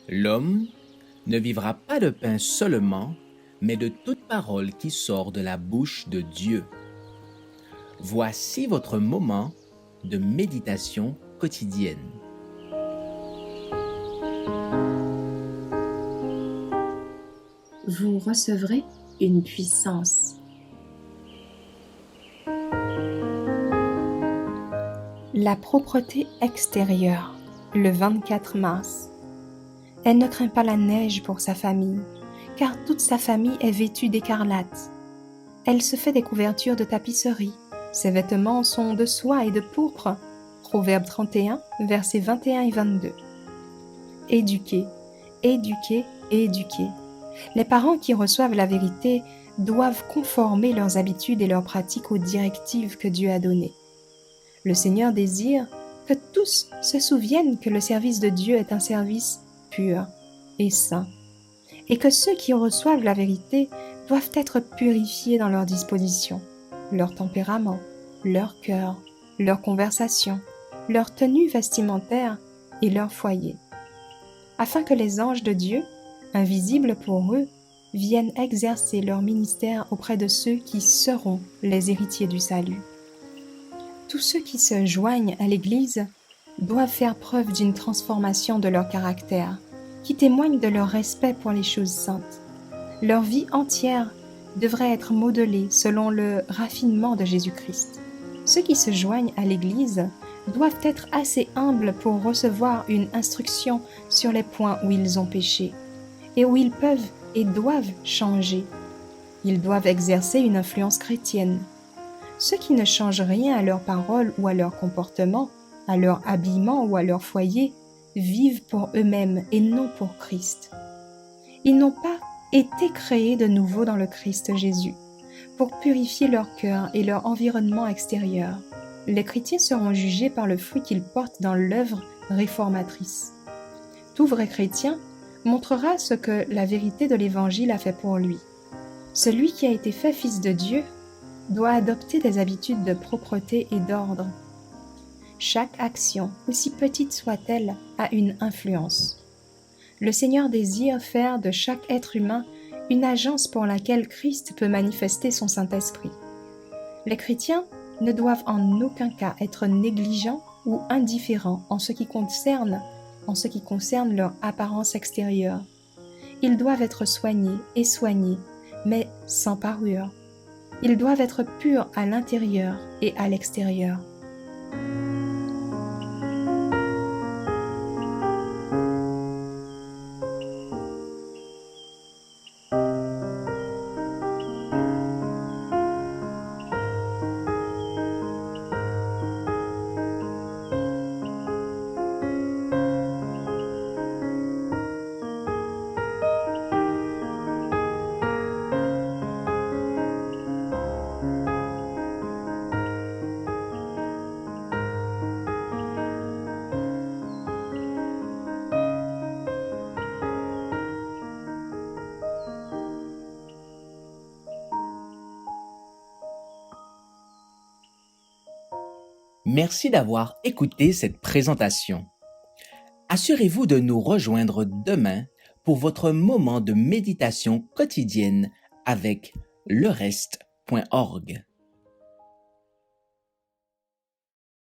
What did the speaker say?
L'homme ne vivra pas de pain seulement, mais de toute parole qui sort de la bouche de Dieu. Voici votre moment de méditation quotidienne. Vous recevrez une puissance. La propreté extérieure, le 24 mars. Elle ne craint pas la neige pour sa famille, car toute sa famille est vêtue d'écarlate. Elle se fait des couvertures de tapisserie. Ses vêtements sont de soie et de pourpre. Proverbe 31, versets 21 et 22. Éduquer, éduquer, éduquer. Les parents qui reçoivent la vérité doivent conformer leurs habitudes et leurs pratiques aux directives que Dieu a données. Le Seigneur désire que tous se souviennent que le service de Dieu est un service pur et saint, et que ceux qui reçoivent la vérité doivent être purifiés dans leur disposition, leur tempérament, leur cœur, leur conversation, leur tenue vestimentaire et leur foyer, afin que les anges de Dieu, invisibles pour eux, viennent exercer leur ministère auprès de ceux qui seront les héritiers du salut. Tous ceux qui se joignent à l'Église doivent faire preuve d'une transformation de leur caractère, qui témoigne de leur respect pour les choses saintes. Leur vie entière devrait être modelée selon le raffinement de Jésus-Christ. Ceux qui se joignent à l'Église doivent être assez humbles pour recevoir une instruction sur les points où ils ont péché et où ils peuvent et doivent changer. Ils doivent exercer une influence chrétienne. Ceux qui ne changent rien à leurs paroles ou à leur comportement, à leur habillement ou à leur foyer, vivent pour eux-mêmes et non pour Christ. Ils n'ont pas été créés de nouveau dans le Christ Jésus pour purifier leur cœur et leur environnement extérieur. Les chrétiens seront jugés par le fruit qu'ils portent dans l'œuvre réformatrice. Tout vrai chrétien montrera ce que la vérité de l'Évangile a fait pour lui. Celui qui a été fait fils de Dieu doit adopter des habitudes de propreté et d'ordre. Chaque action, aussi petite soit-elle, a une influence. Le Seigneur désire faire de chaque être humain une agence pour laquelle Christ peut manifester son Saint-Esprit. Les chrétiens ne doivent en aucun cas être négligents ou indifférents en ce qui concerne leur apparence extérieure. Ils doivent être soignés et soignés, mais sans parure. Ils doivent être purs à l'intérieur et à l'extérieur. Merci d'avoir écouté cette présentation. Assurez-vous de nous rejoindre demain pour votre moment de méditation quotidienne avec lereste.org.